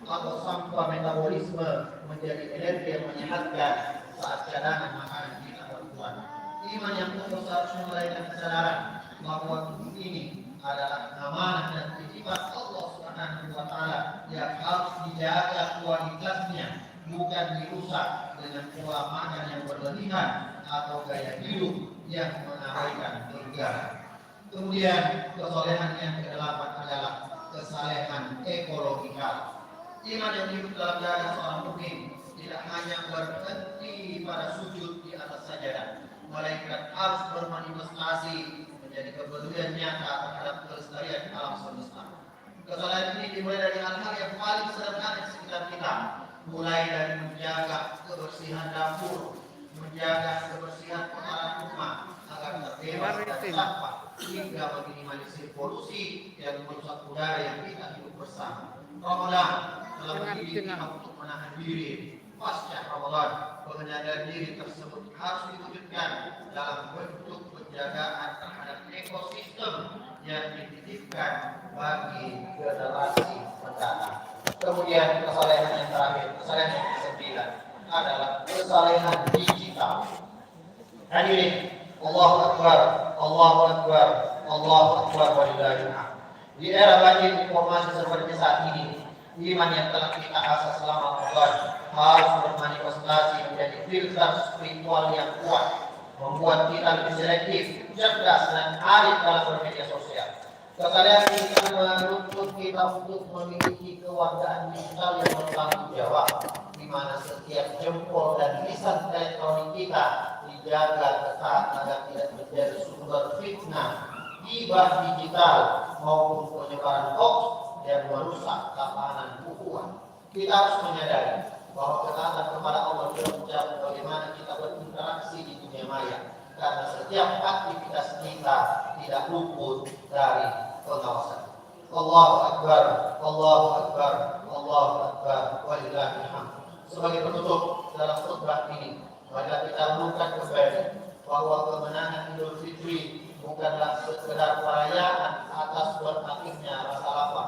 atau sampah metabolisme menjadi energi yang menyehatkan saat cadangan makanan kita berkurang. Iman yang utuh seharusnya melahirkan kesadaran bahwa tubuh ini adalah amanah dan titipan Allah Subhanahu wa Ta'ala yang harus dijaga kualitasnya, bukan dirusak dengan pola makan yang berlebihan atau gaya hidup yang mengabaikan negara. Kemudian kesolehan yang kedelapan adalah kesalehan ekologikal. Iman yang hidup dalam dada seorang mukmin tidak hanya berhenti pada sujud di atas sajadah, melainkan harus bermanifestasi menjadi kepedulian nyata terhadap kelestarian alam semesta. Kesalahan ini dimulai dari hal-hal yang paling sederhana di sekitar kita, mulai dari menjaga kebersihan dapur, menjaga kebersihan kotoran rumah agar terbebas dari sampah, hingga meminimalisir polusi yang merusak udara yang kita hidup bersama. Ramadan telah mendidik kita untuk menahan diri. Pasca Ramadan, pengendalian diri tersebut harus diwujudkan dalam bentuk penjagaan terhadap ekosistem yang dititipkan bagi generasi mendatang. Kemudian kesalehan yang terakhir, kesalehan yang ke-9 adalah kesalehan digital. Hadirin, Allahu Akbar, Allahu Akbar, Allahu Akbar walillahil hamd. Di era banjir informasi seperti saat ini, iman yang telah kita asah selama Ramadan harus bermanifestasi menjadi filter spiritual yang kuat, membuat kita lebih selektif, cerdas, dan arif dalam bermedia sosial. Kesalahan ini menuntut kita untuk memiliki kewargaan digital yang bertanggung jawab, di mana setiap jempol dan lisan elektronik kita dijaga ketat agar tidak menjadi sumber fitnah, gibah digital maupun penyebaran hoax yang merusak tatanan ukhuwah. Kita harus menyadari bahwa ketaatan kepada Allah tidak mencakup bagaimana kita berinteraksi di dunia maya, karena setiap aktivitas kita tidak luput dari pengawasan. Allahu Akbar, Allahu Akbar, Allahu Akbar, walillahil hamd. Sebagai penutup dalam khutbah ini, mari kita renungkan kembali bahwa kemenangan Idul Fitri bukanlah sekedar perayaan atas berakhirnya rasa lapar,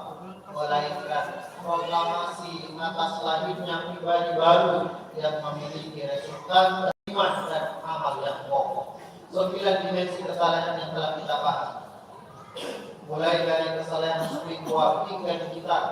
melainkan proklamasi atas lahirnya pribadi baru yang memiliki resultan iman dan amal yang kokoh. 9 dimensi kesalahan yang telah kita bahas, mulai dari kesalahan spiritual hingga digital,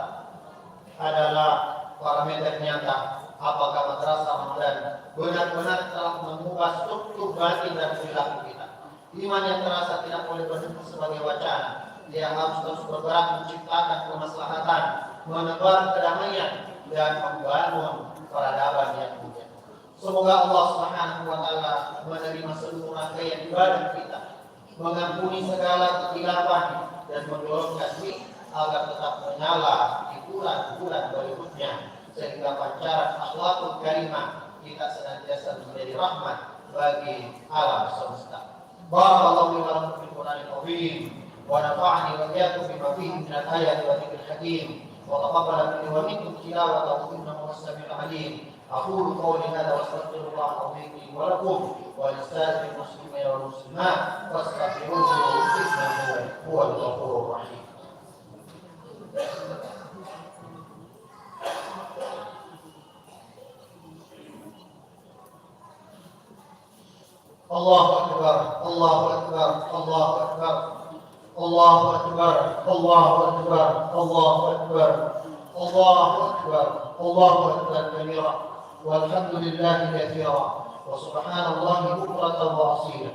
adalah parameter nyata apakah madrasah Ramadan benar-benar telah mengubah struktur batin dan perilaku kita. Iman yang terasa tidak boleh berhenti sebagai wacana. Dia harus terus bergerak menciptakan kemaslahatan, menebar kedamaian, dan membangun peradaban yang mulia. Semoga Allah Subhanahu wa Ta'ala menerima seluruh rangkaian ibadah kita, mengampuni segala kekhilapan, dan mendorongkan kita agar tetap menyala di bulan-bulan berikutnya, sehingga pancaran akhlakul karimah kita senantiasa menjadi rahmat bagi alam semesta. Barakallahu li wa lakum fil Qur'anil azim wa nafa'ani wa iyyakum bima fihi min al-ayati wa dhikril hakim wa taqabbala minni wa minkum tilawatahu innahu was-sami'ul 'alim. Aqulu qawli hadha wa astaghfirullah al-azim li wa lakum wa lisa'iril muslimina wal muslimat fastaghfiruhu innahu huwal ghafurur rahim. Allahu Akbar, Allahu Akbar, Allahu Akbar, Allahu Akbar, Allahu Akbar, Allahu Akbar, Allahu Akbar, Allahu Akbar kabira, walhamdulillahi katsira, wa subhanallahi bukratan wa asila.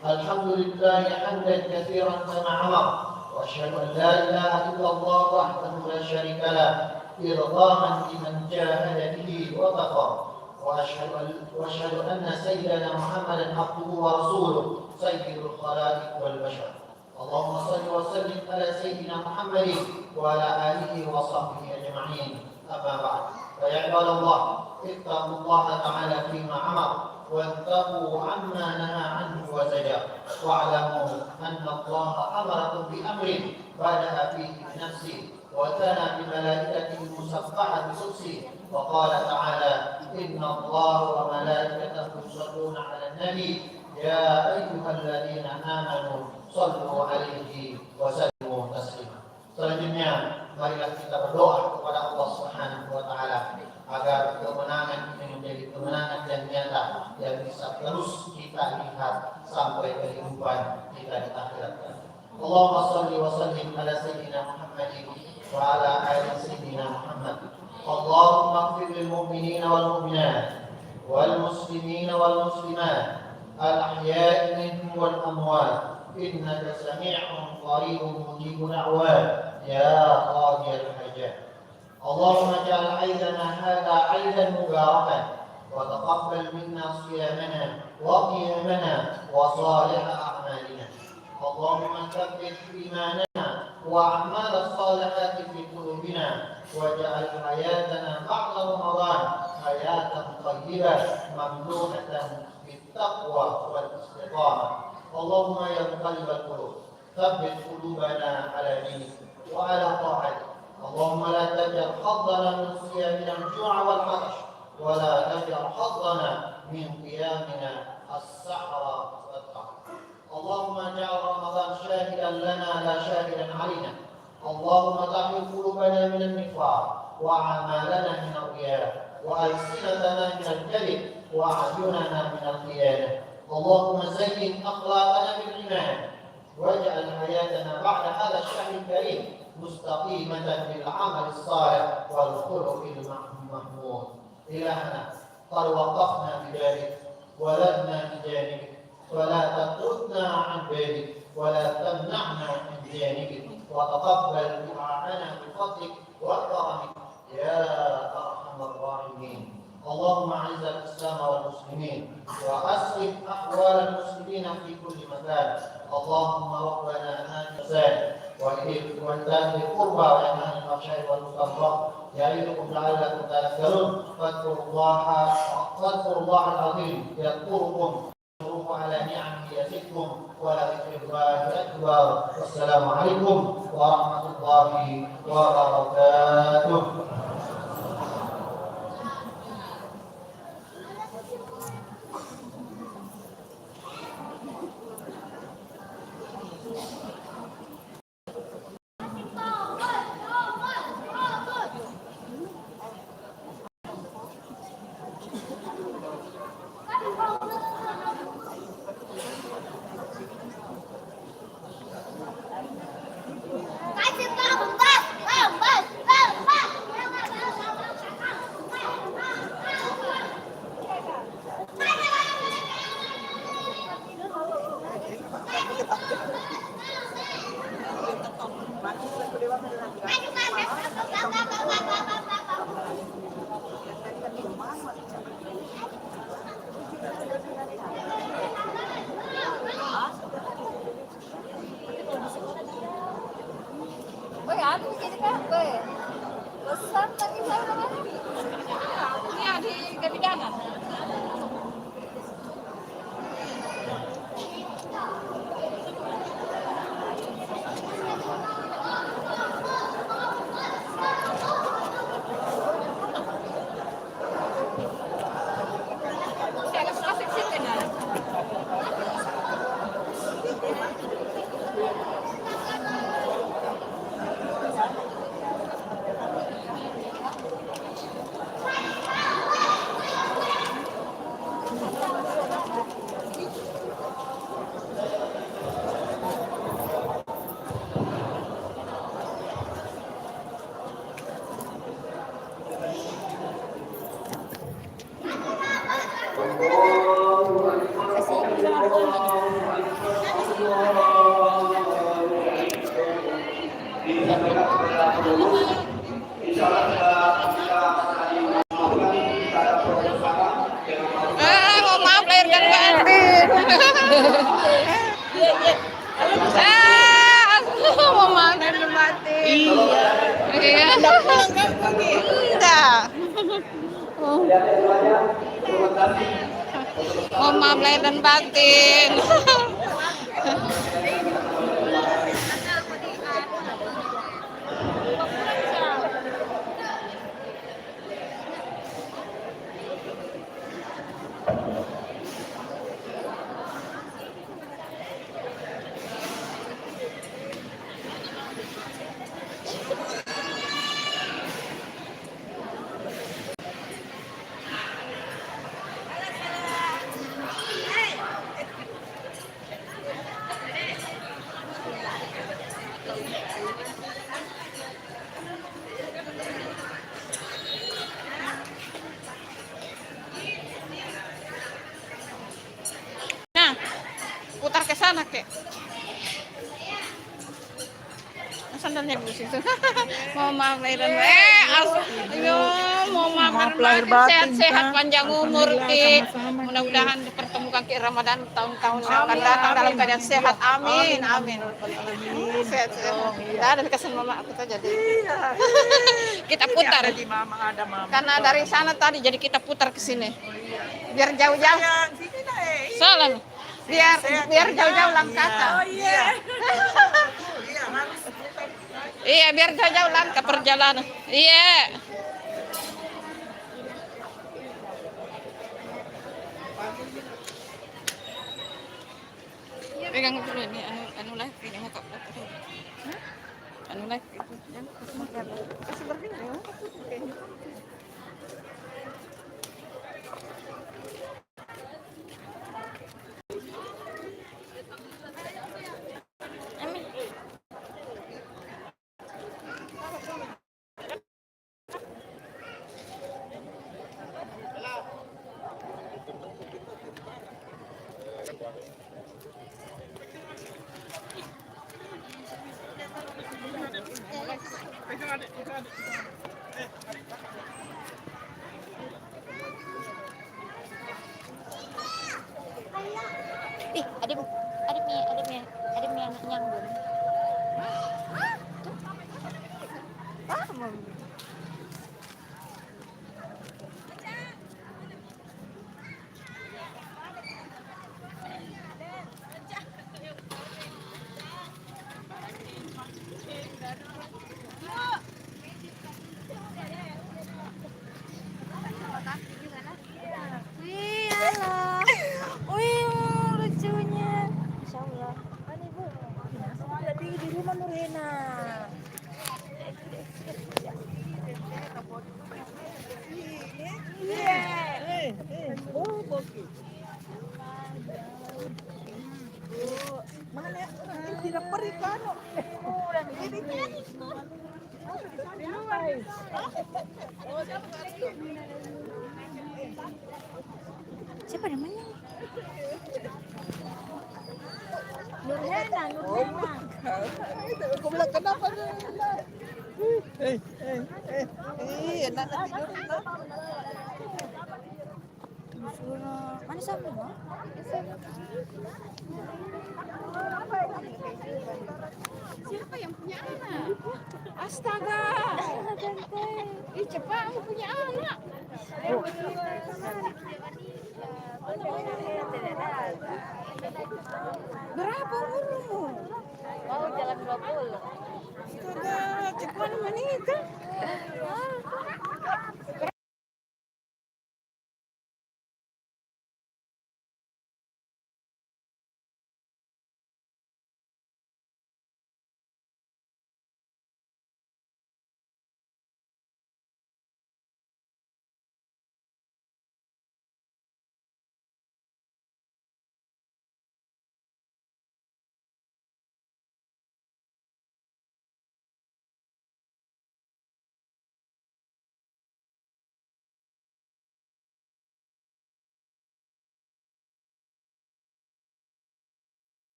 Alhamdulillahi hamdan katsiran kama amara, wa asyhadu an la ilaha illallah wahdahu la syarika lah, irghaman liman jahada bihi wa taqwa. وأشهد أن سيدنا محمدا عبده ورسوله سيد الخلائق والبشر. اللهم صل وسلم على سيدنا محمد وعلى آله وصحبه أجمعين. أما بعد، فيا عباد الله، اتقوا الله تعالى فيما أمر واتقوا عما نهى عنه وزجر، واعلموا أن الله أمركم بأمر بدأ فيه بنفسه وثنى بملائكته المسبحة بقدسه، وقال تعالى: إن الله وملائكته يصلون على النبي يا أيها الذين آمنوا صلوا عليه وسلموا تسليما. Selanjutnya, marilah kita berdoa kepada Allah Subhanahu wa وسلم على سيدنا محمد وعلى آل سيدنا محمد. اللهم اغفر للمؤمنين والمؤمنات والمسلمين والمسلمات الأحياء منهم والأموات إنك سميع قريب مجيب دعوات يا قاضي الحاجات. اللهم اجعل عيدنا هذا عيدا مباركا وتقبل منا صيامنا وقيامنا وصالح أعمالنا. اللهم ثبت إيماننا وأعمال الصالحات في قلوبنا واجعل حياتنا بعد رمضان حياة طيبة مملوءة بالتقوى والاستقامة. اللهم يا مقلب القلوب ثبت قلوبنا على دينك وعلى طاعتك. اللهم لا تجعل حظنا من صيامنا الجوع والعطش ولا تجعل حظنا من قيامنا السحر والضحك. اللهم اجعل رمضان شاهدا لنا لا شاهدا علينا. اللهم طهر قلوبنا من النفاق وأعمالنا من الرياء وألسنتنا من الكذب وأعيننا من الخيانة. اللهم زين أخلاقنا بالإيمان واجعل حياتنا بعد هذا الشهر الكريم مستقيمة بالعمل الصالح والخلق المحمود. إلهنا قد وقفنا ببابك ولدنا بجانبك ولا تطردنا عن بابك ولا تمنعنا من جانبك وتقبل دعاءنا بفضلك وكرمك يا أرحم الراحمين. اللهم اعز الاسلام والمسلمين واصلح احوال المسلمين في كل مكان. اللهم ربنا آتنا وإيتاء القربى وينهى عن الفحشاء والمنكر يعظكم لعلكم تذكرون. فاذكروا الله العظيم يذكركم واشكروه على نعمه يزدكم ولذكر الله أكبر. والسلام عليكم ورحمة الله وبركاته. Mohon maaf lahir dan batin. sana, Kek. Sandalnya dulu situ. Mau maaf lahir dan ayo, mau maaf lahir batin, sehat-sehat, panjang umur, Ki. Mudah-mudahan dipertemukan Ki Ramadan tahun-tahun yang akan datang dalam keadaan sehat. Amin, amin. Sehat-sehat. Ada dikasih mama aku tuh jadi. Kita putar. Karena dari sana tadi jadi kita putar ke sini. Biar jauh-jauh. Salam. Biar jauh-jauh langkah. Oh iya. Iya, biar jauh-jauh langkah perjalanan. Iya. Pegang dulu ini anu live ini mau kok. Anu live itu yang kasih berpindah ya. Oke. Ih, ada mie anak nyanggung. Wih, halo. Wih, lucunya. Masya Allah. Mana ibu? Tadi di rumah Nurhena. Mana? Tidak perikan. Siapa namanya? Nurhena. Aku bilang kenapa Nurhena? Enak Nurhena. Mana siapa? Siapa yang punya anak? Astaga. Ih, cepat aku punya anak. Berapa umurmu? Mau jalan 20. Astaga, cepat menikah.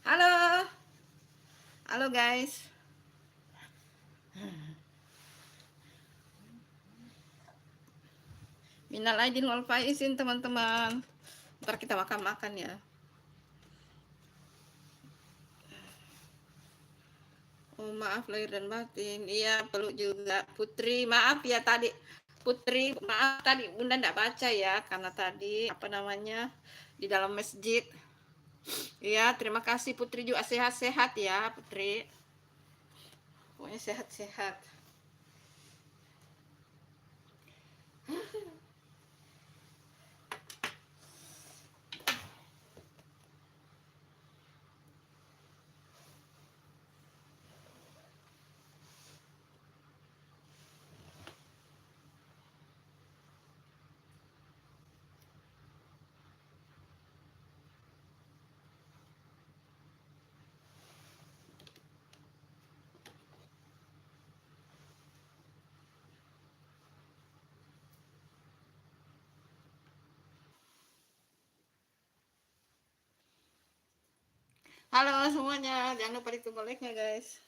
Halo. Halo guys. Minal aidin wal faizin teman-teman. Ntar kita makan-makan ya. Oh, maaf lahir dan batin. Iya, peluk juga. Putri, maaf ya tadi. Putri, maaf tadi Bunda enggak baca ya karena tadi apa namanya di dalam masjid. Iya, terima kasih Putri juga sehat-sehat ya, Putri. Pokoknya sehat-sehat. Halo semuanya, jangan lupa ditunggu like-nya guys.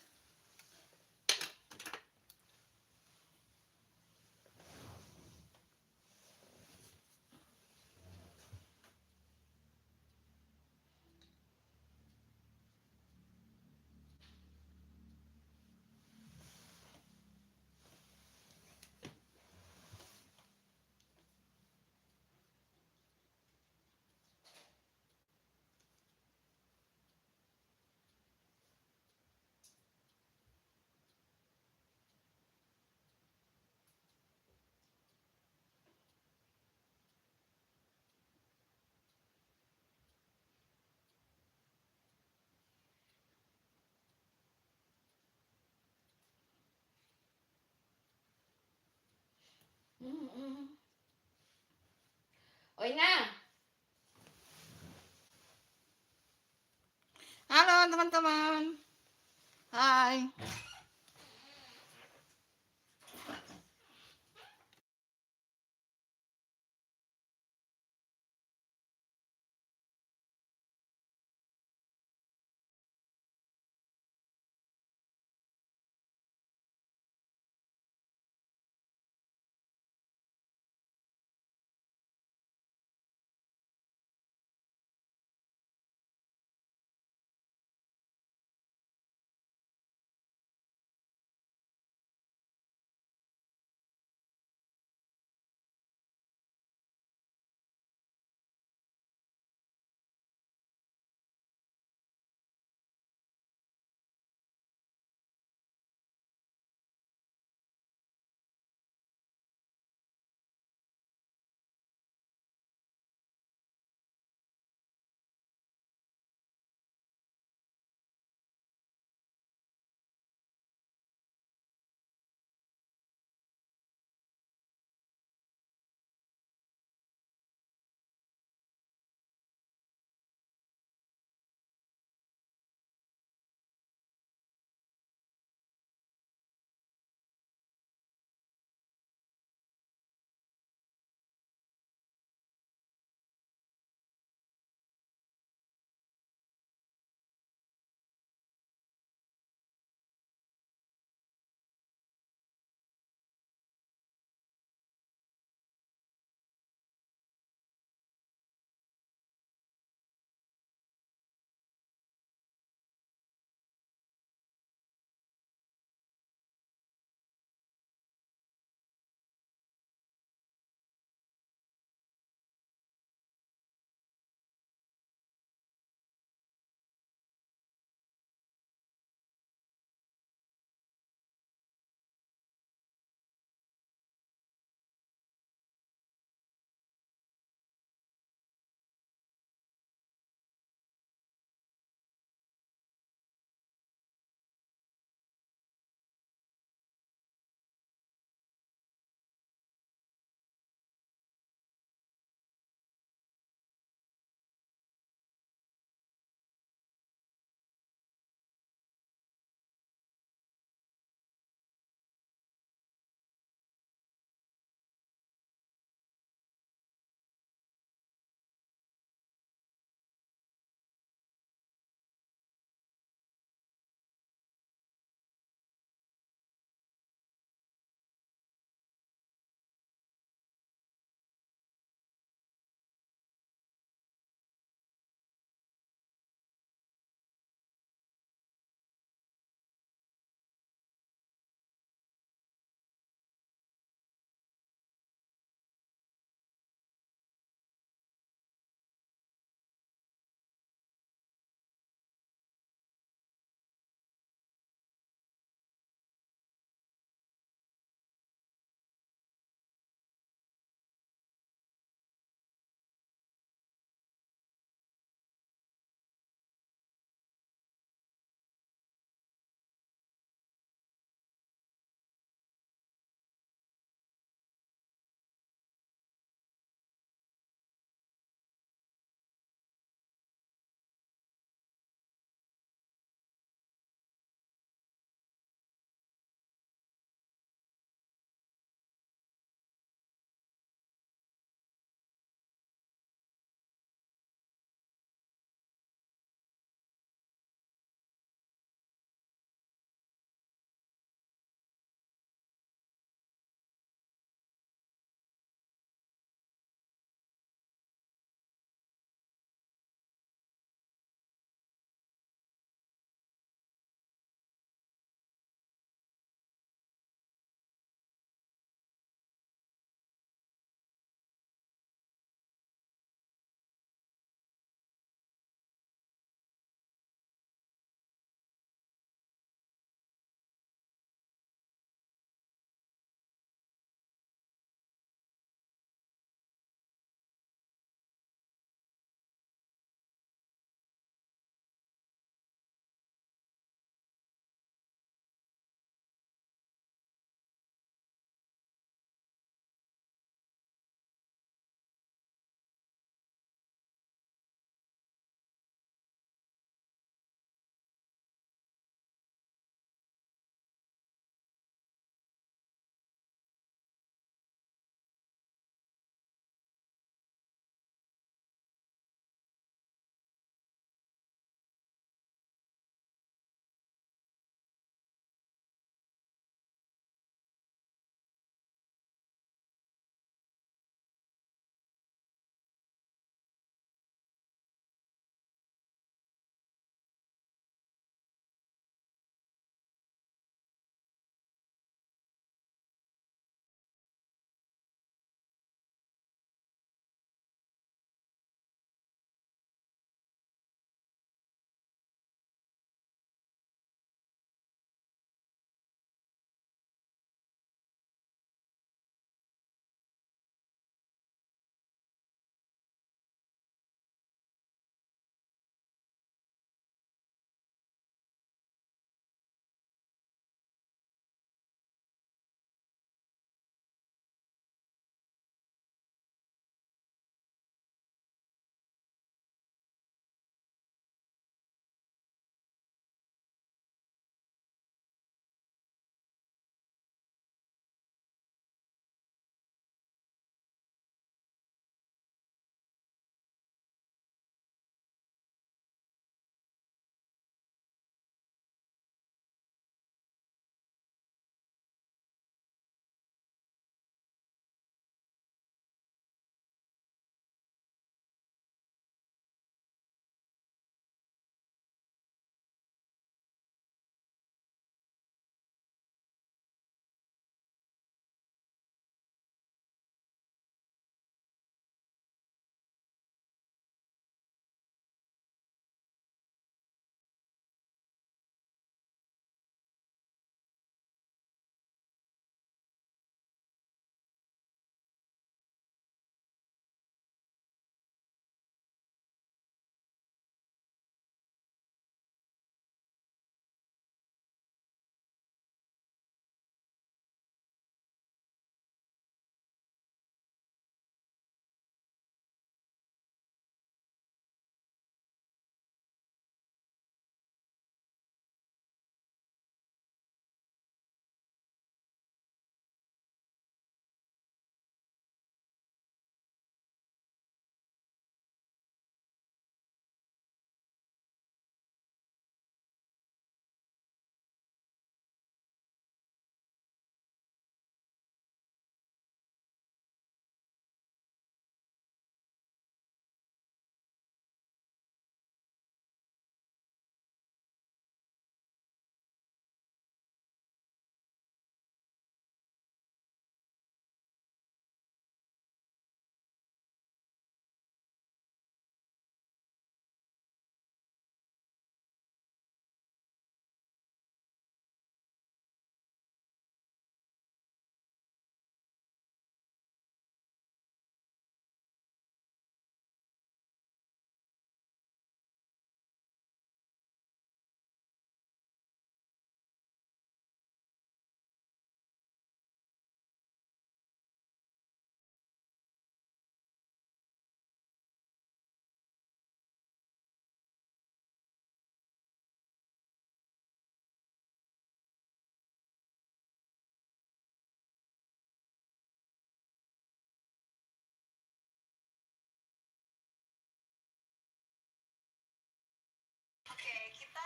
Oh Ina. Halo teman-teman. Hai.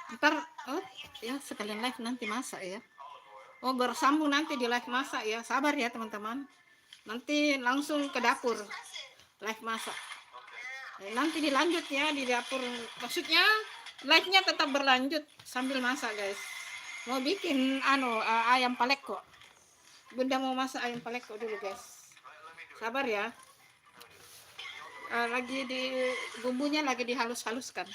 Ntar, oh ya sekalian live nanti masak ya. Oh bersambung nanti di live masak ya. Sabar ya teman-teman. Nanti langsung ke dapur live masak. Nanti dilanjut ya di dapur. Maksudnya live-nya tetap berlanjut sambil masak guys. Mau bikin ayam paleko. Bunda mau masak ayam paleko dulu guys. Sabar ya. Lagi di bumbunya lagi dihalus-haluskan.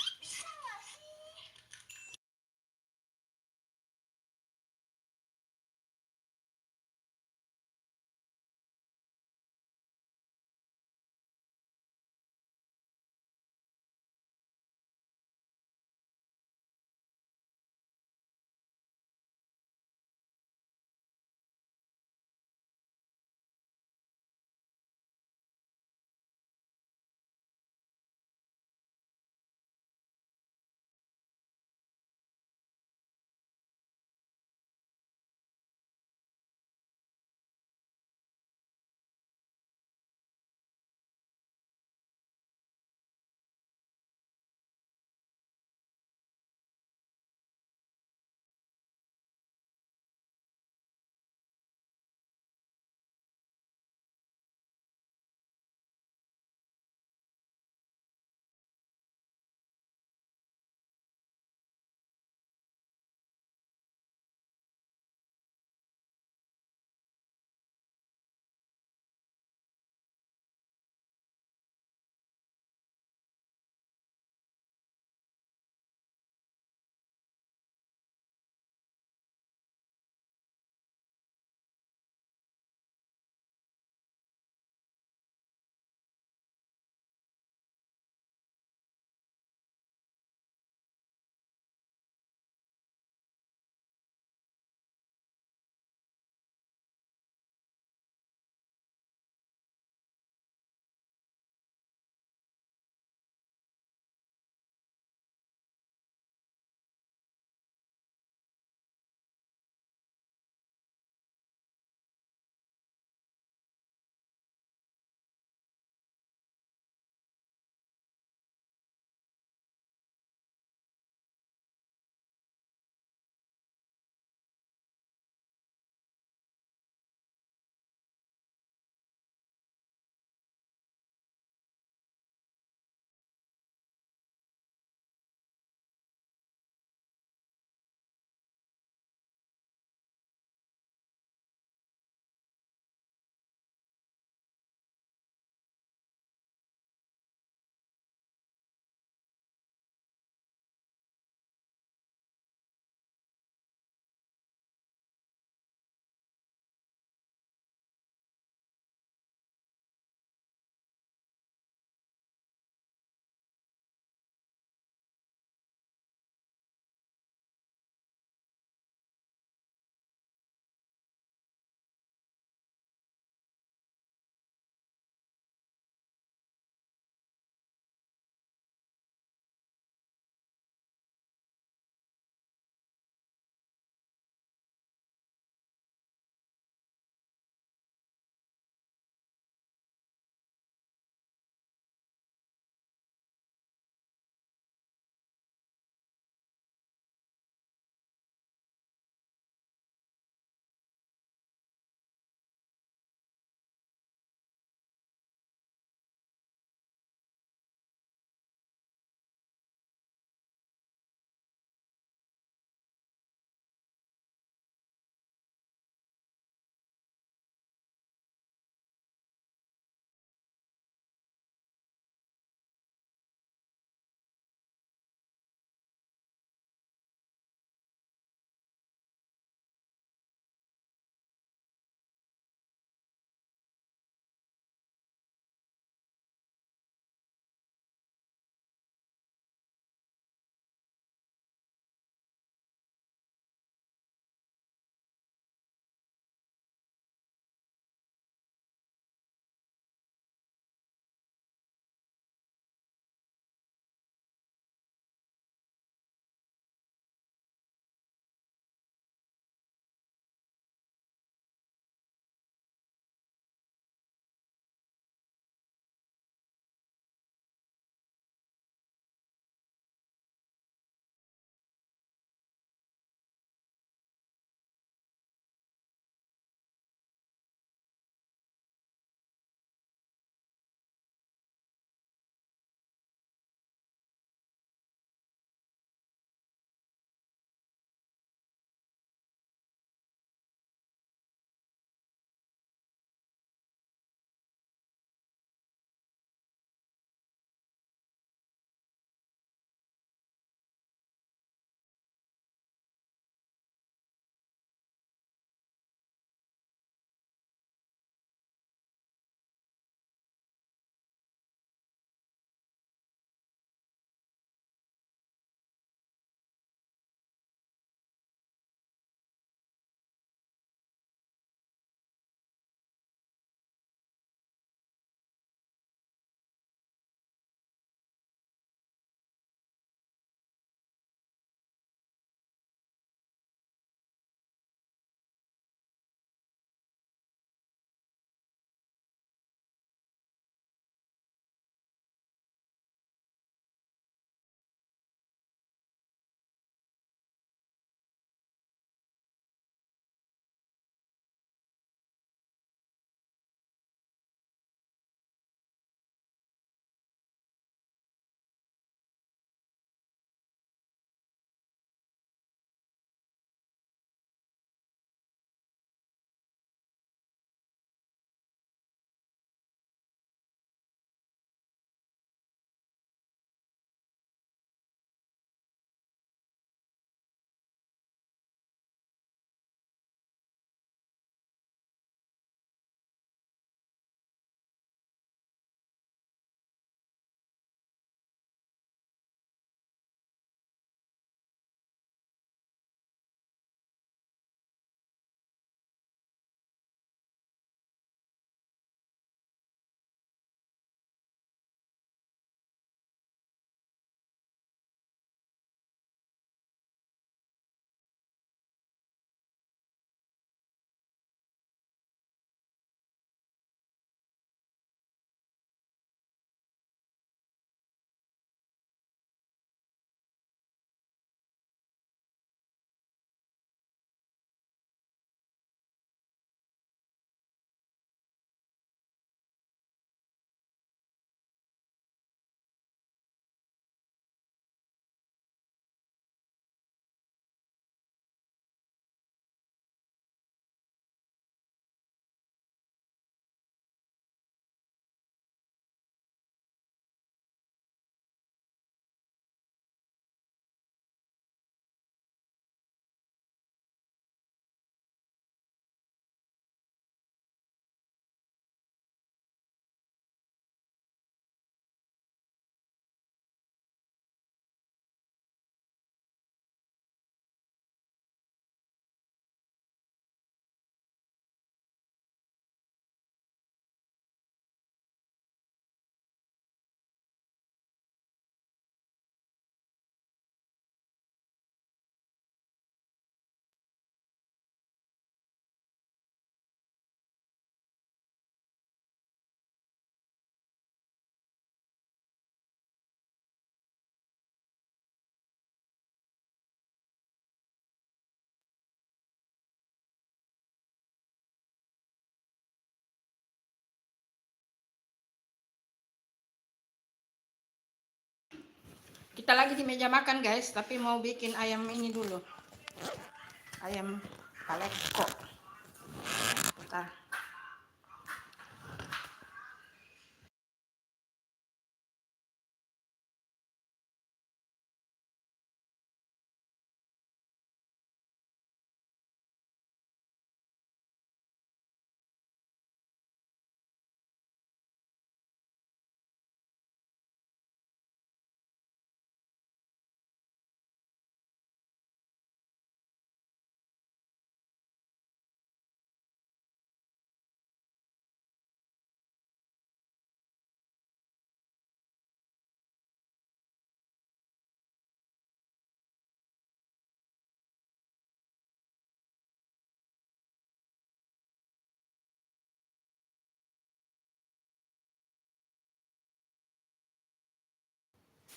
Kita lagi di meja makan guys, tapi mau bikin ayam ini dulu. Ayam paleko. Bentar.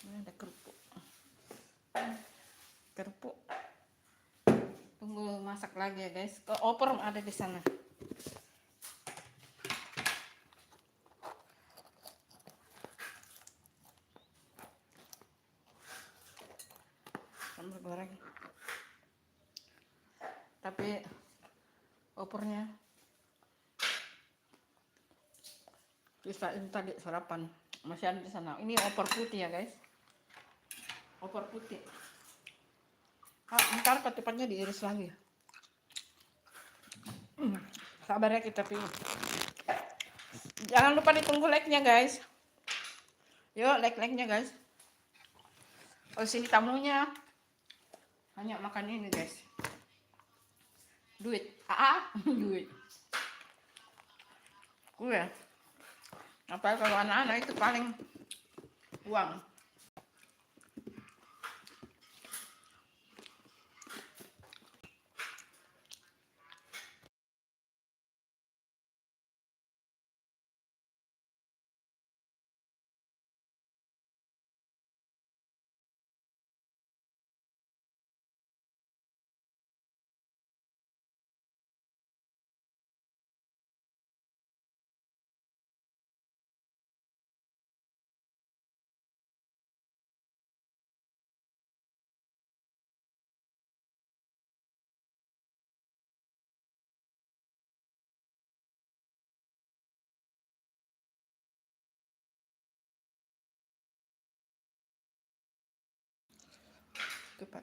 Ini ada kerupuk. Kerupuk. Tunggu masak lagi ya guys. Opor ada di sana. Sambal goreng. Tapi opornya bisa ini tadi sarapan. Masih ada di sana. Ini opor putih ya guys. Opor putih. Ntar ketupatnya diiris lagi. Sabar ya kita pilih. Jangan lupa ditunggu like-nya guys. Yuk like-nya guys. Oh sini tamunya. Hanya makan ini guys. Duit. Duit. Gue. Apa kalau anak-anak itu paling uang. Cepat.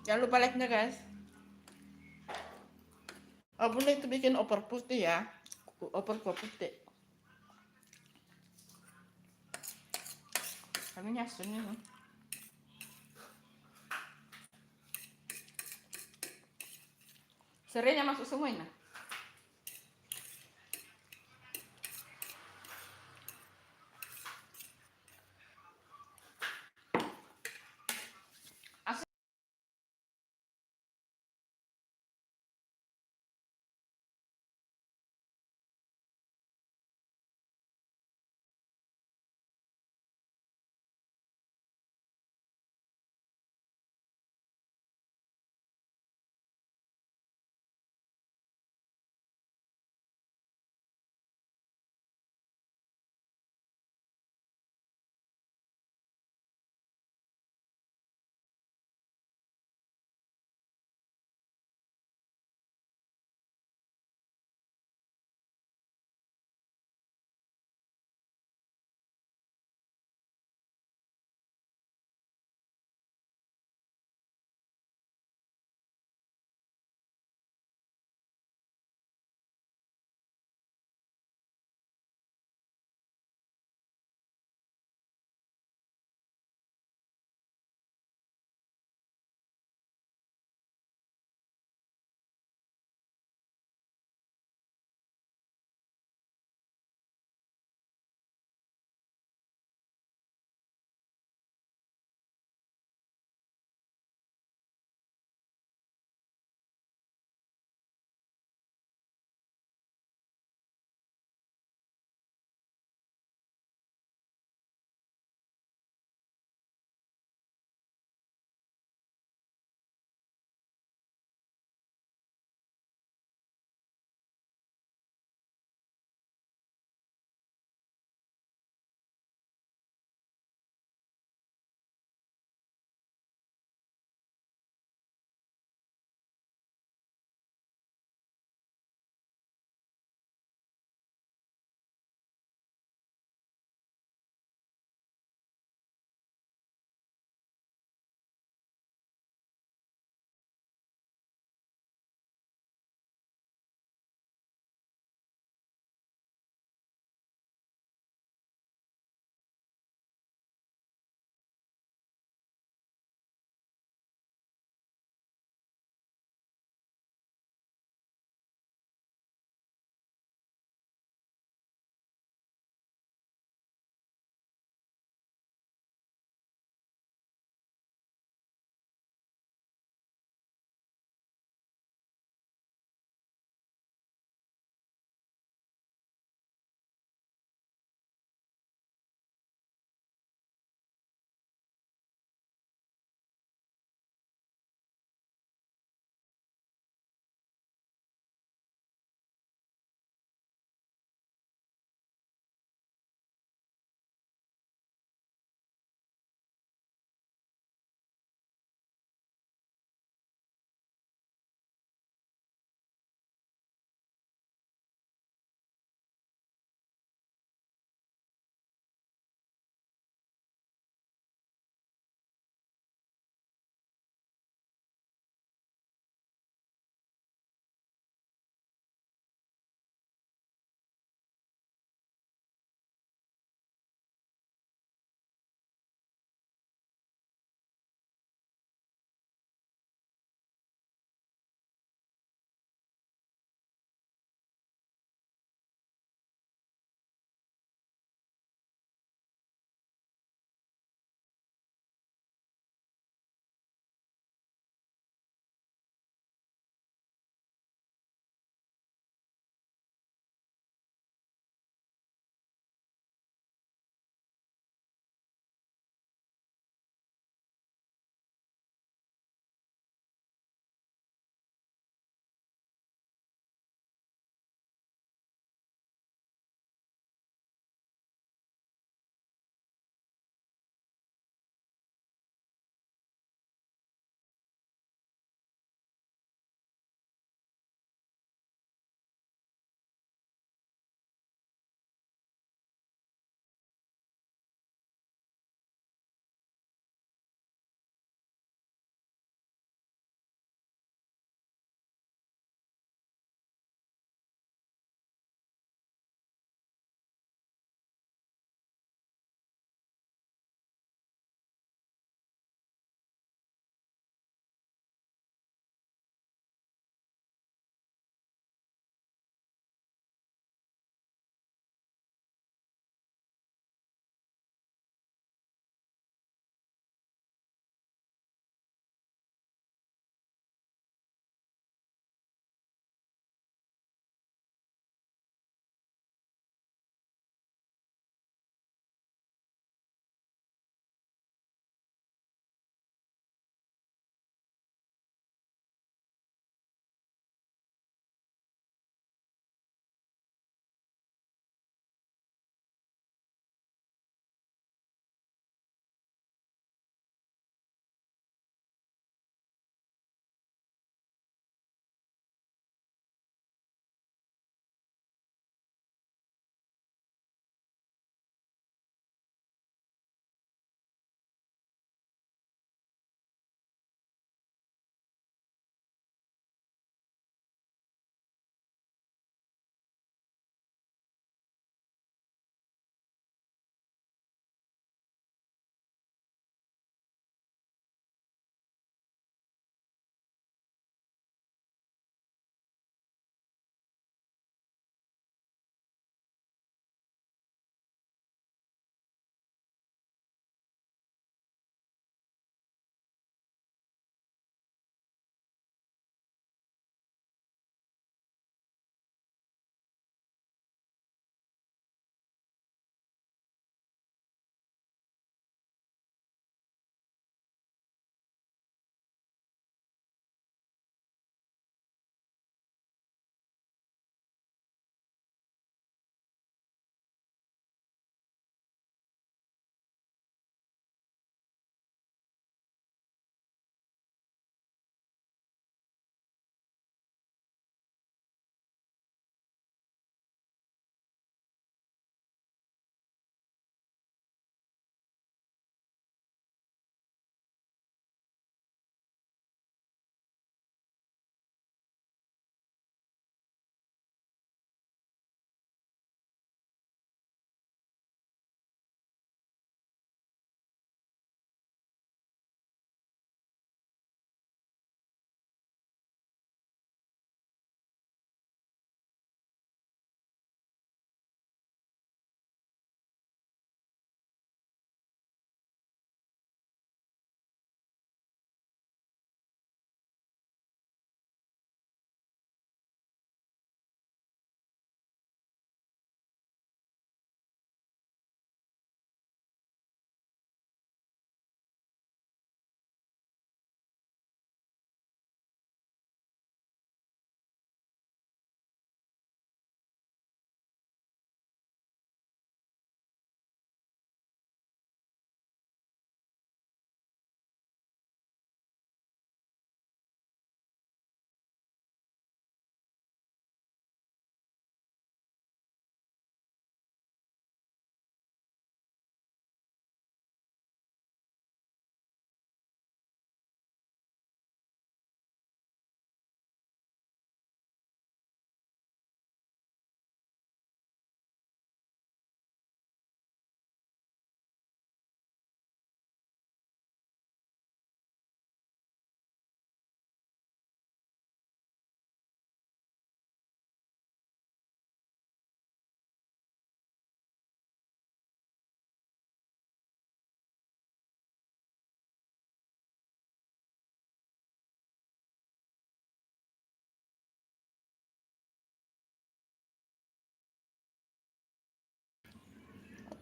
Jangan lupa like-nya guys. Oh bunda itu bikin opor putih ya. Opor kuah putih. Kami nyasnya. Serenya masuk semua ini.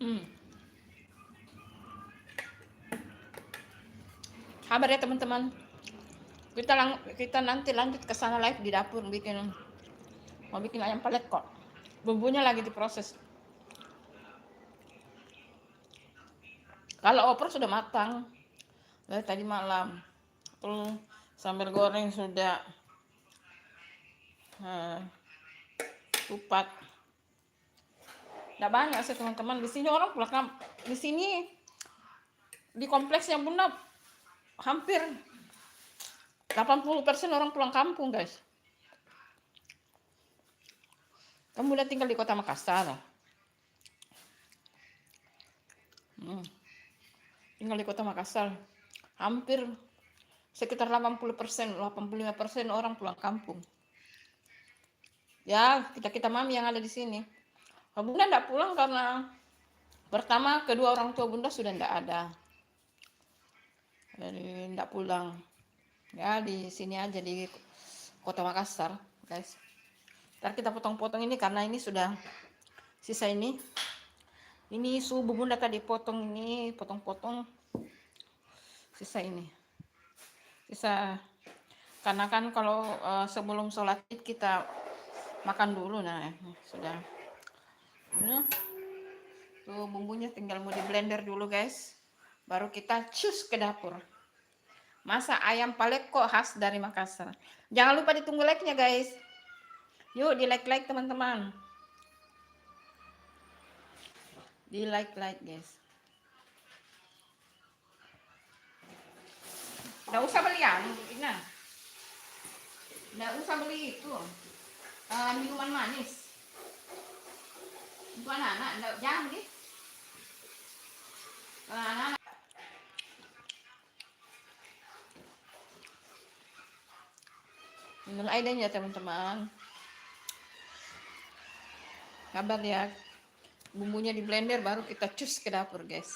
Hmm. Kabar ya teman-teman. Kita nanti lanjut ke sana live di dapur mau bikin ayam pelet kok. Bumbunya lagi diproses. Kalau opor sudah matang dari tadi malam. Terus sambal goreng sudah tupat. Tidak banyak sih teman-teman. Di sini orang pulang di sini di kompleksnya Bunda hampir 80% orang pulang kampung, guys. Kamu udah tinggal di kota Makassar. Tinggal di kota Makassar. Hampir sekitar 80%, 85% orang pulang kampung. Ya, kita mami yang ada di sini. Bunda tidak pulang karena pertama, kedua orang tua Bunda sudah tidak ada. Jadi tidak pulang. Ya, di sini aja di kota Makassar, guys. Ntar kita potong-potong ini karena ini sudah sisa ini. Ini subuh Bunda tadi potong ini, potong-potong sisa ini. Sisa karena kan kalau sebelum sholat Id kita makan dulu. Nah, sudah. Nah, tuh bumbunya tinggal mau di blender dulu, guys. Baru kita cus ke dapur. Masa ayam paleko khas dari Makassar. Jangan lupa ditunggu like-nya, guys. Yuk di like teman-teman. Di like guys. Nggak usah beli nah. Nggak usah beli itu minuman manis. Untuk anak-anak, jangan deh. Anak-anak. Minum air ya teman-teman. Kabar ya. Bumbunya di blender baru kita cus ke dapur, guys.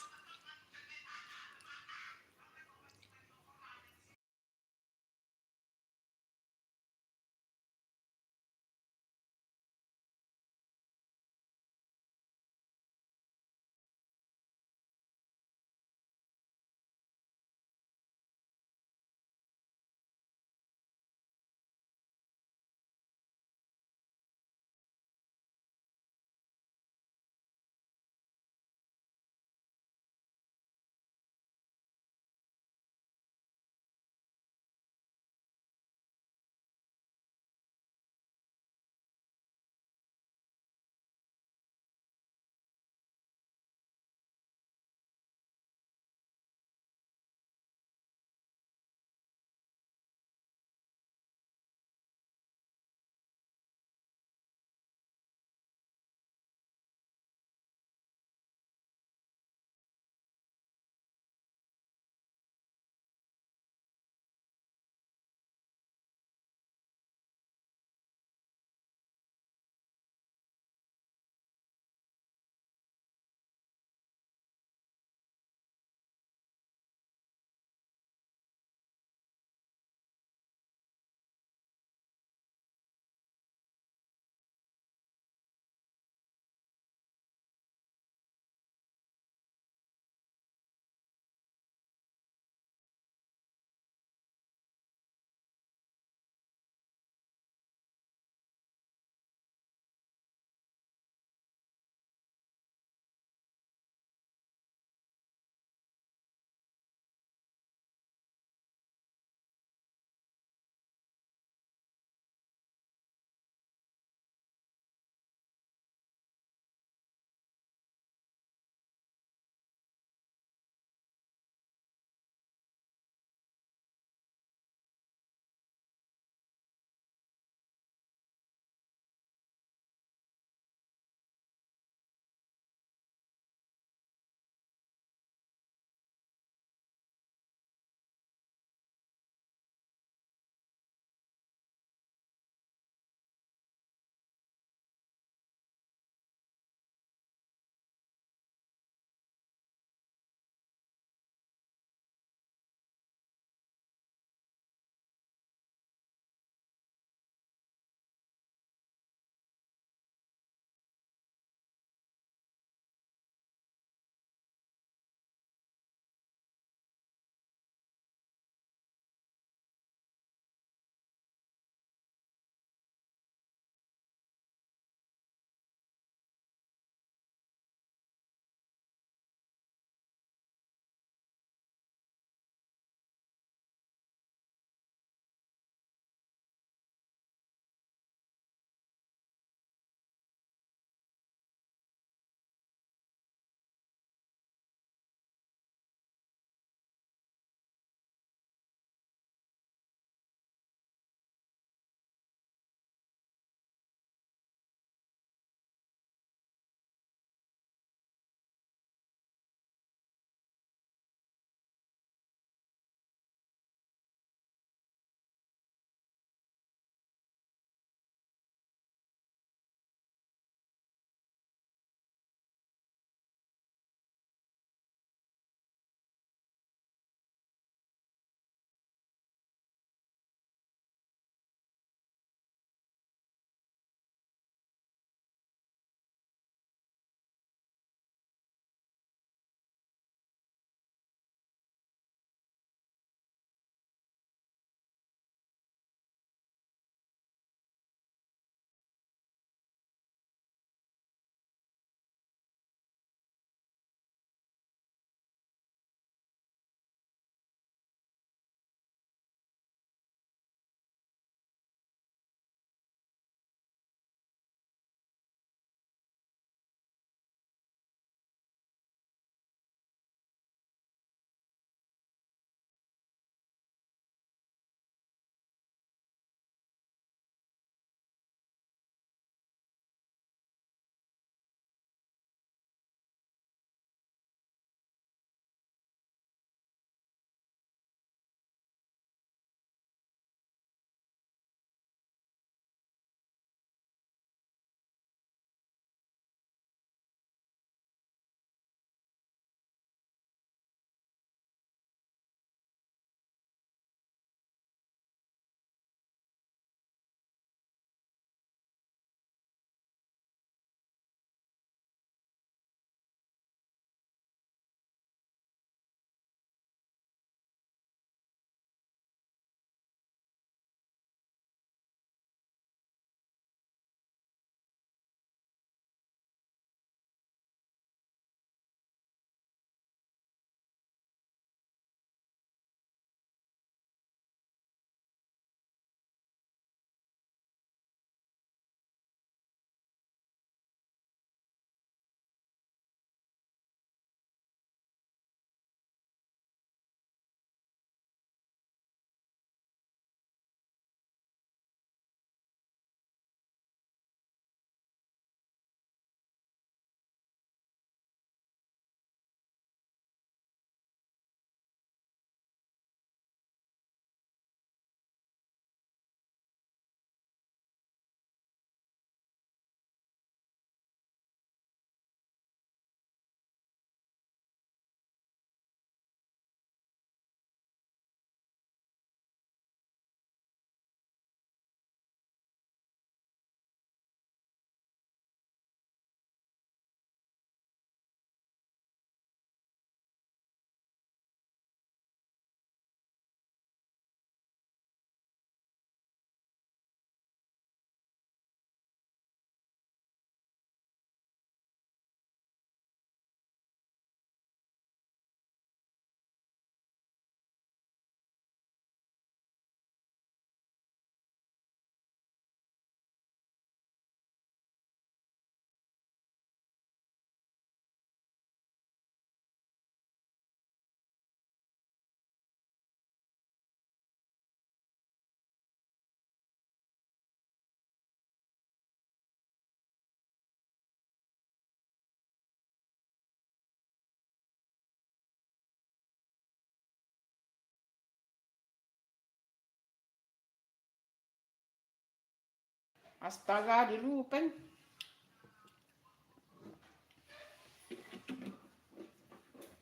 Astaga, dilupain.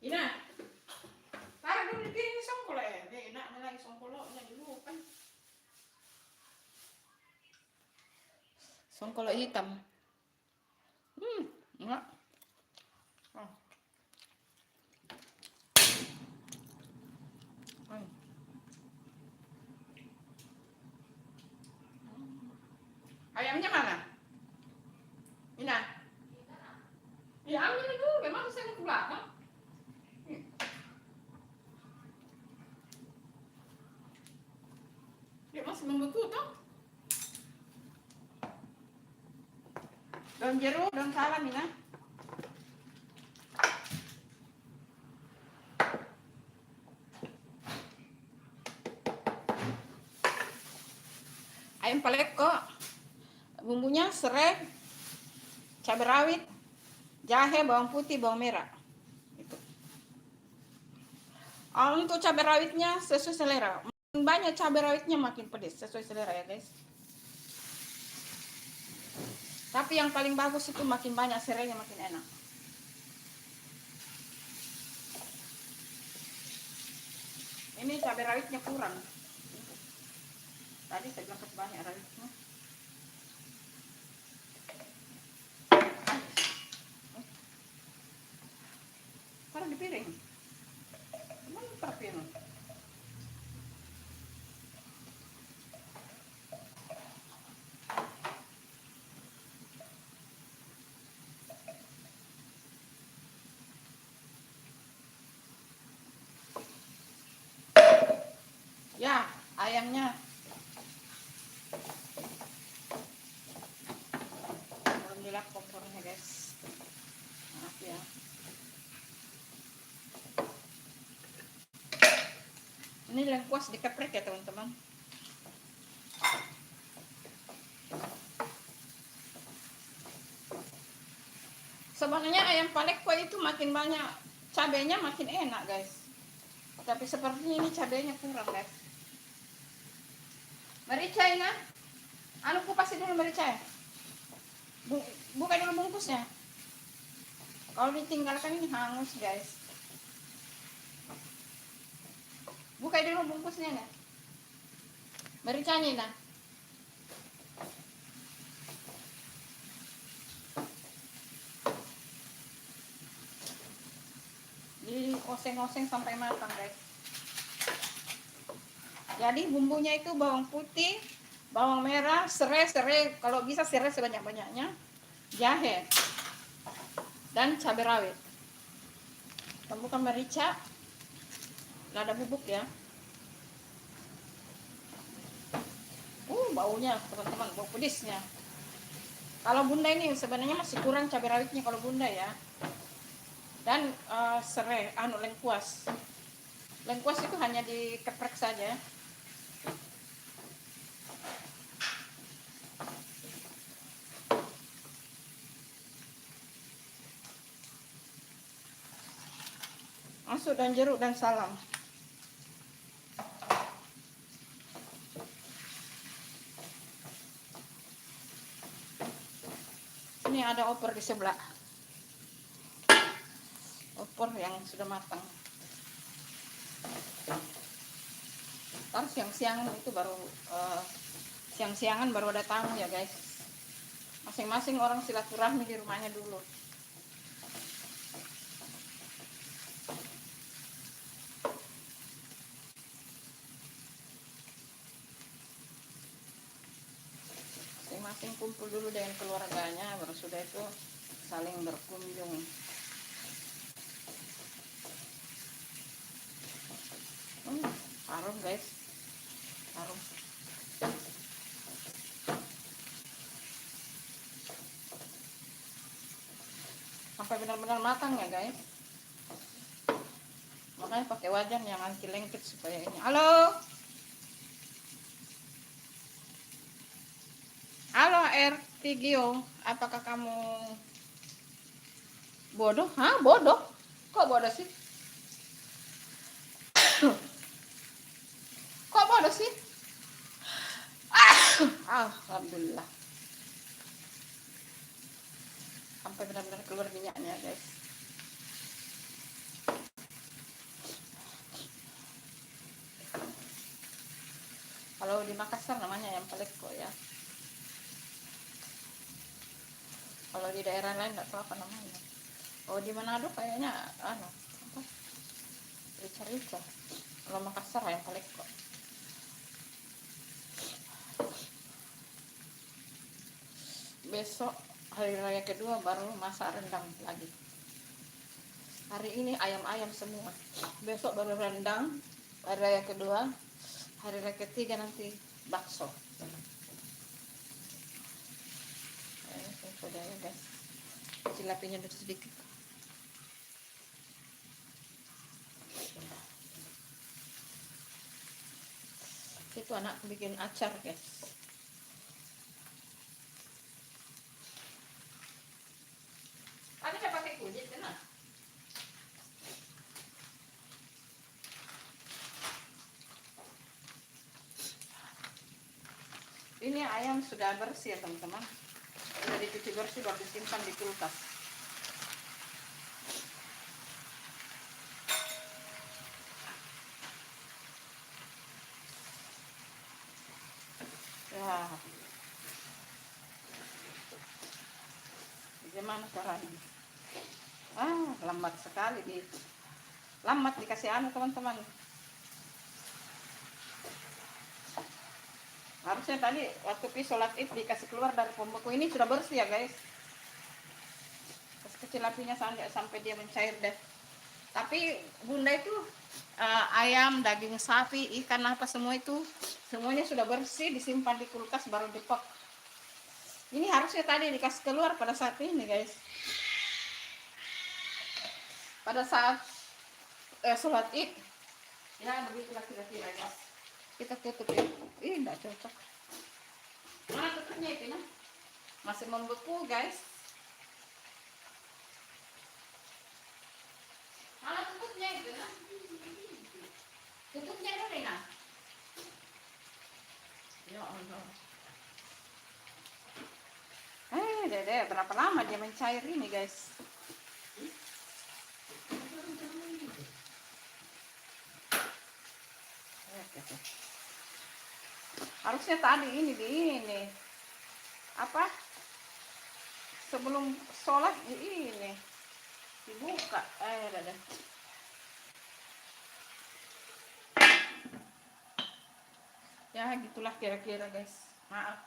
Ina, taruh dulu di piring songkol ya. Enak lagi songkolnya dilupain. Songkol hitam. Enggak. Oh. Ayamnya mana? Ina. Ya ambil itu, memang saya ke belakang. Dia masih membeku toh. Daun jeruk, daun salam Ina. Ayam paleko. Bumbunya serai, cabai rawit, jahe, bawang putih, bawang merah. Itu. Untuk cabai rawitnya sesuai selera. Makin banyak cabai rawitnya makin pedas, sesuai selera ya guys. Tapi yang paling bagus itu makin banyak serainya makin enak. Ini cabai rawitnya kurang. Tadi saya bilang banyak rawitnya. Taruh di piring. Mantap ini. Ya, ayamnya. Alhamdulillah kompornya guys. Maaf ya. Ini lengkuas dikeprek ya teman-teman. Sebenarnya ayam paleko itu makin banyak cabenya makin enak guys. Tapi sepertinya ini cabenya kurang guys. Merica Ina. Anu kupasin dulu merica. Buka dulu bungkusnya. Kalau ditinggalkan ini hangus guys. Buka dulu bungkusnya nih. Mericanya Ina. Jadi oseng-oseng sampai matang guys. Jadi bumbunya itu bawang putih, bawang merah, serai, kalau bisa serai sebanyak-banyaknya, jahe, dan cabai rawit. Tambahkan merica, lada bubuk ya. Baunya teman-teman, bau pedisnya. Kalau bunda ini sebenarnya masih kurang cabai rawitnya kalau bunda ya. Dan serai, lengkuas. Lengkuas itu hanya dikeprek saja. Masuk dan jeruk dan salam. Ini ada opor di sebelah. Opor yang sudah matang. Ntar siang-siangan itu baru siang-siangan baru ada tamu ya guys. Masing-masing orang silaturahmi di rumahnya dulu. Masing-masing kumpul dulu dengan keluarganya, baru sudah itu saling berkunjung. Harum guys, harum. Sampai benar-benar matang ya guys. Makanya pakai wajan yang anti lengket supaya ini. Halo. Halo Ertigio, apakah kamu bodoh? Hah, bodoh? Kok bodoh sih? Kok bodoh sih? Alhamdulillah. sampai benar-benar keluar minyaknya guys. Kalau di Makassar namanya ayam peleko ya. Kalau di daerah lain nggak tahu apa namanya. Oh di Manado kayaknya apa? Rica-rica. Kalau Makassar ayam peleko. Besok hari raya kedua baru masak rendang lagi. Hari ini ayam-ayam semua. Besok baru rendang. Hari raya kedua. Hari raya ketiga nanti bakso. Sudah ya guys. Cilapinya dulu sedikit. Itu anak bikin acar guys. Ada nggak pakai kunyit kan? Ini ayam sudah bersih ya teman-teman. Sudah dicuci bersih baru disimpan di kulkas. Ya. Gimana caranya? Lambat sekali lambat dikasih anu teman-teman. Harusnya tadi waktu sholat id dikasih keluar dari pembeku. Ini sudah bersih ya guys. Kecil apinya sampai dia mencair deh. Tapi bunda itu ayam, daging sapi, ikan apa semua itu semuanya sudah bersih disimpan di kulkas baru dipok. Ini harusnya tadi dikasih keluar pada saat ini guys. Pada saat sholat id. Ya begitulah kira-kira guys. Kita tutup ya. Enggak cocok. Mana tutupnya itu nah? Masih membeku guys. Mana tutupnya itu nah? Tutupnya dulu nah. Ya Allah. Dede, berapa lama dia mencair ini guys? Harusnya tadi ini apa? Sebelum sholat ini dibuka. Dede. Ya gitulah kira-kira guys. Maaf.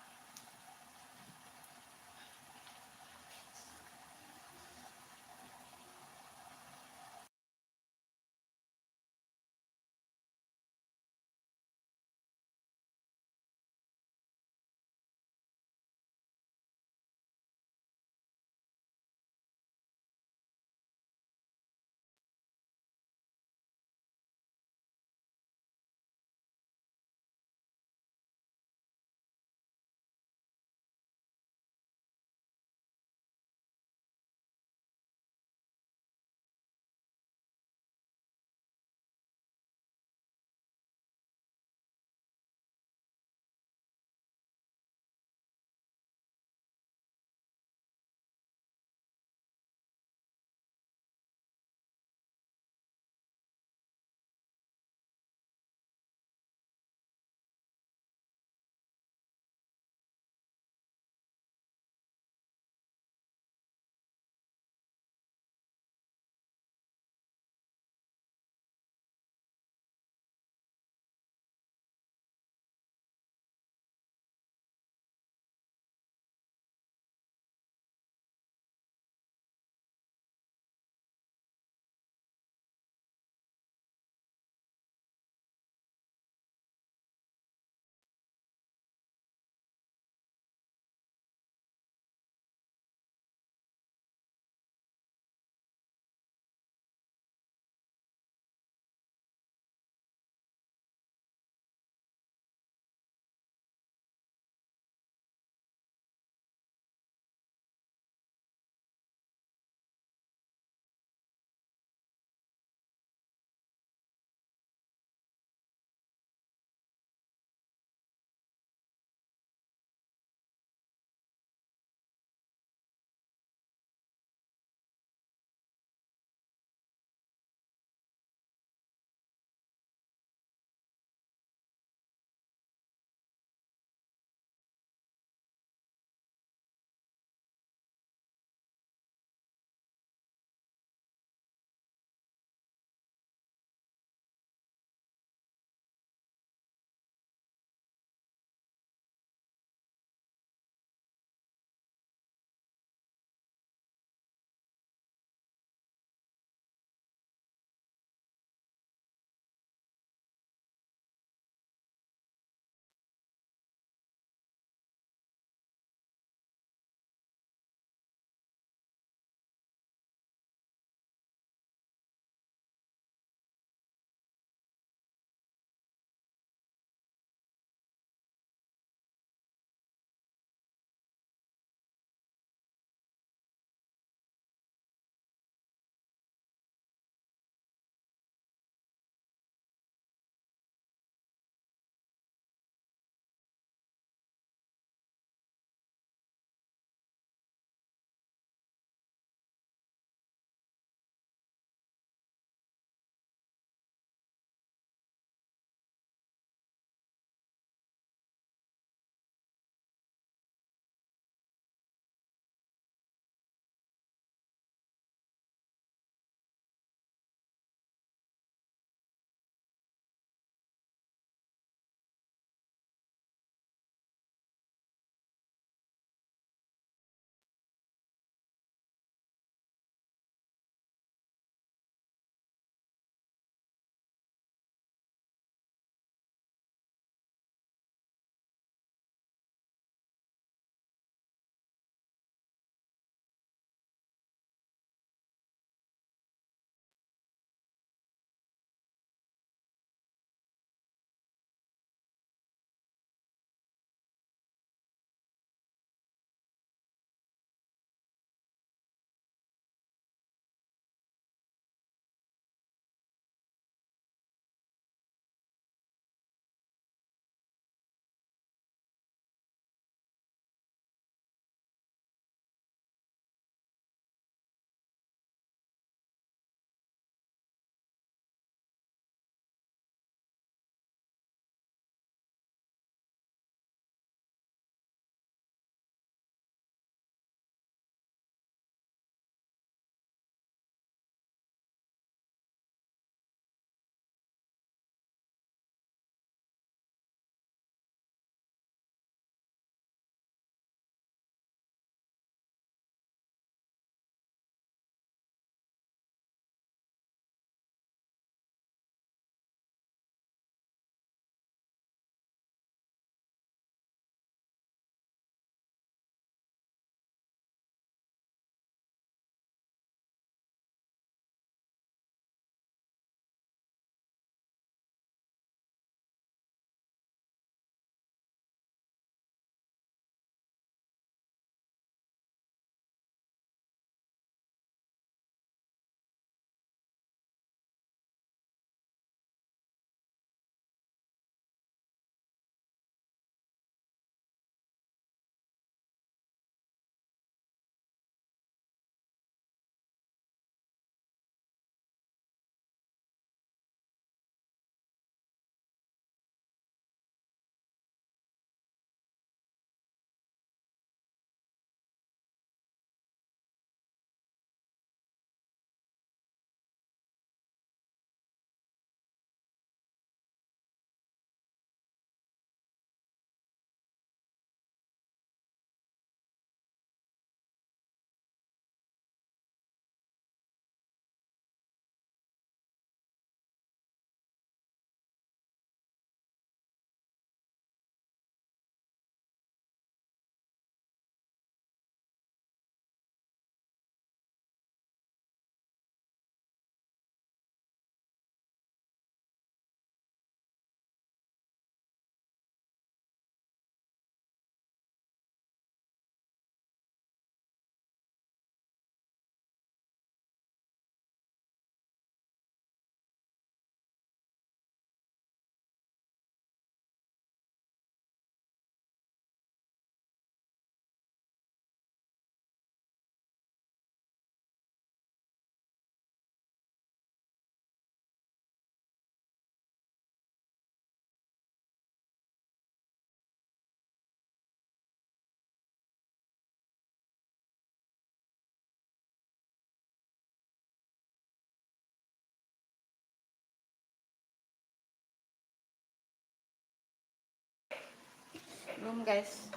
Belum guys.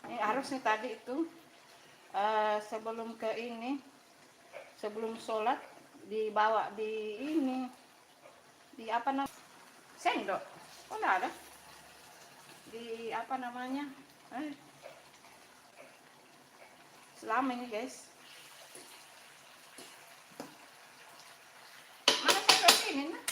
Ini harusnya tadi itu sebelum ke ini, sebelum sholat dibawa di ini, di apa namanya, sendok. Oh nggak ada. Di apa namanya? Selama ini guys. Mana sendok ini? Nah?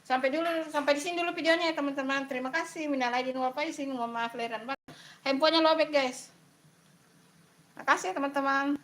Sampai di sini dulu videonya ya teman-teman. Terima kasih. Minal aidin wal faizin. Mohon maaf lahir dan batin. Handphonenya lobek guys. Makasih ya teman-teman.